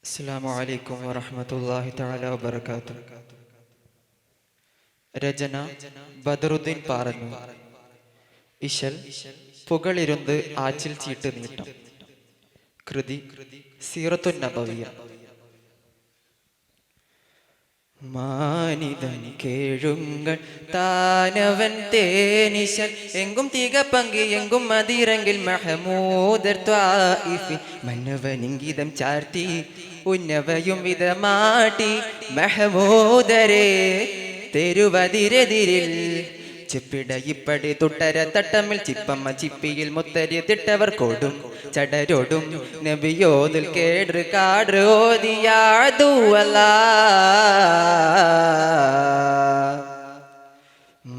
അസ്സലാമു അലൈക്കും വറഹ്മത്തുള്ളാഹി തആല വബറകാതുഹു. രചന ബദറുദ്ദീൻ പാറന്നൂർ. ഇശൽ പുകളിരുന്ന് ആച്ചിൽ ചീട്ട് നീട്ടം. കൃതി സീറത്തുൻ നബവിയ. മാനിതൻ കേഴുങ്ങൾ താനവൻ തേനിശൽ എങ്കും തിക പങ്കി എങ്കും മതിരങ്കിൽ മഹമൂദർ ത്വായിഫി മന്നവനിങ്കിതം ചാർത്തി ഉന്നവയും വിധമാട്ടി മഹമൂദരെ തെരുവതിരെതിരിൽ ചെപ്പിടയിപ്പടി തുട്ടര തട്ടമിൽ ചിപ്പമ്മ ചിപ്പിയിൽ മുത്തരി തിട്ടവർ കൊടും ചടരോടും നബിയോതിൽ കേട് കാട് ഓതിയാതുവല്ല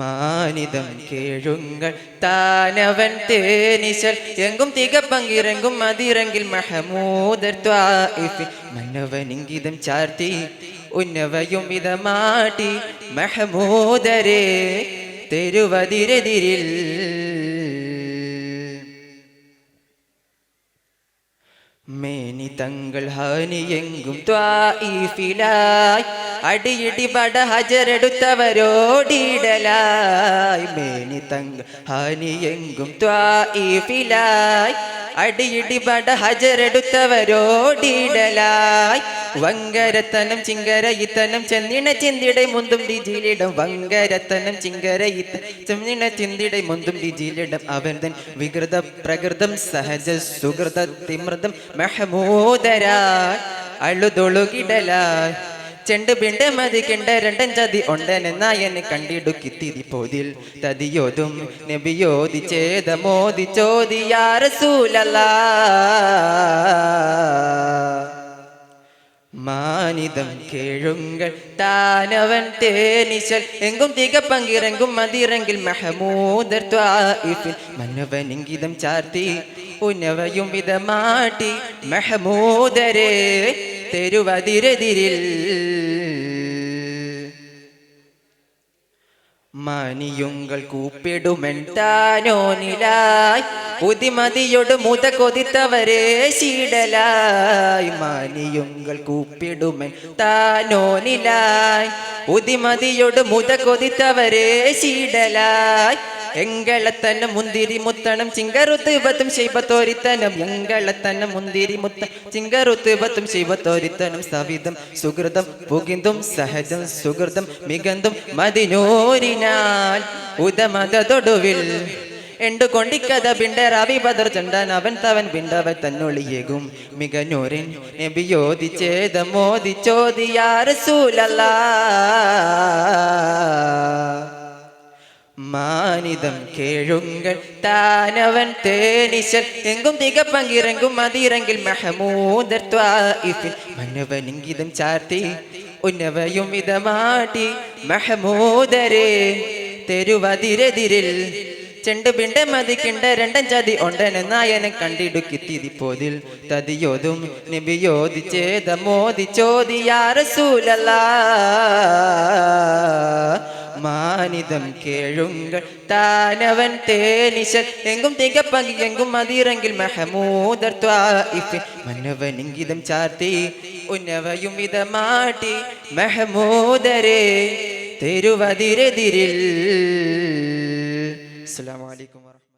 മാനിതം കേഴുങ്ങൾ താനവൻ തേനിശൽ എങ്കും തിക പങ്കിറങ്കും മതിരങ്കിൽ മഹമൂദർ ത്വായിഫി മന്നവനിങ്കിതം ചാർത്തി ഉന്നവയും വിധമാട്ടി മഹമൂദരെ തെരുവതിരെതിരിൽ മേനി തങ്ങൾ ഹാനിയെങ്കും ത്വായിഫിലായി അടിയിടി പട ഹജറെടുത്തവരോടിടലായി മേനി തങ്ങൾ ഹാനിയെങ്കും ത്വായിഫിലായി അടിയിടി പട ഹജറെടുത്തവരോടിടലായി വങ്കരത്തനം ചിങ്കരയിത്തനം ചെന്നിണ ചിന്തിടை മുന്തും ഡിജിലിടം വങ്കരത്തനം ചിങ്കരയിത്തനം ചിന്തിടை മുന്തും ഡിജിലിടം അവൻ തൻ വികൃത പ്രകൃതം സഹജ സുഹൃത തിമൃതം മഹമൂദരായി അഴുതൊളുകിടലായി ചെണ്ട് പിണ്ട് മതി കിണ്ട രണ്ടൻ ചതി ഉണ്ടെന്നായനെ കണ്ടിടുക്കിത്തിരി പോതിൽ തതിയോതും നബിയോതി ചേത മോദി ചോദിയാ റസൂലല്ലാ മാനിതം കേഴുങ്ങൾ താനവൻ തേനിശൽ എങ്കും തിക പങ്കിറങ്കും മതിരങ്കിൽ മഹമൂദർ ത്വായിഫിൽ മന്നവനിങ്കിതം ചാർത്തി ഉന്നവയും വിധമാട്ടി മഹമൂദരെ തെരുവതിരെതിരിൽ മാനിയുങ്ങൾ കൂപ്പിടുമെൻ താനോനിലായി പുതിമതിയോട് മുത കൊതിത്തവരെ ശീടലായി മാനിയുങ്ങൾ കൂപ്പിടുമെൻ താനോനിലായി പുതിമതിയോട് മുത കൊതിത്തവരെ ശീടലായി എങ്കളത്തനം മുന്തിരി മുത്തണം ചിങ്കറുത്ത് ബത്തും ശൈബത്തോരിത്തനം എങ്കളത്തനം മുന്തിരി മുത്ത ചിങ്കറുത്ത് ബത്തും ശൈബത്തോരിത്തനം സവിധം സുഹൃതം പുകിന്തും സഹജം സുഹൃതം മികന്തും മതിനൂരിനാൽ ഉദമതൊടുവിൽ എന്തുകൊണ്ടിക്കഥ ബിണ്ടറാവി ബദർ ചണ്ടാൻ അവൻ തവൻ ബിണ്ടവ തന്നൊളിയേകും മികനൂരിൻ നബിയോതി ചേത മോദി ചോദിയാ റസൂലല്ലാ മാനിതം കേഴുങ്ങൾ താനവൻ തേനിശൽ എങ്കും തിക പങ്കിറങ്കും മതിരങ്കിൽ മഹമൂദർ ത്വായിഫിൽ മന്നവനിങ്കിതം ചാർത്തി ഉന്നവയും വിധമാട്ടി മഹമൂദരെ തെരുവതിരെതിരിൽ ചെണ്ട് പിണ്ട് മതി കിണ്ട രണ്ടൻ ചതി ഉണ്ടെന്നായനെ കണ്ടിടുക്കിത്തിരി പോതിൽ തതിയോതും നബിയോതി ചേത മോദി ചോദിയാ റസൂലല്ലാ മാനിതം കേഴുങ്ങൾ താനവൻ തേനിശൽ എങ്കും തിക പങ്കി എങ്കും മതിരങ്കിൽ മഹമൂദർ ത്വായിഫിൽ മന്നവനിങ്കിതം ചാർത്തി ഉന്നവയും വിധമാട്ടി മഹമൂദരെ തെരുവതിരെതിരിൽ. അസ്സലാമു അലൈക്കും വറഹ്മത്തുള്ളാഹി.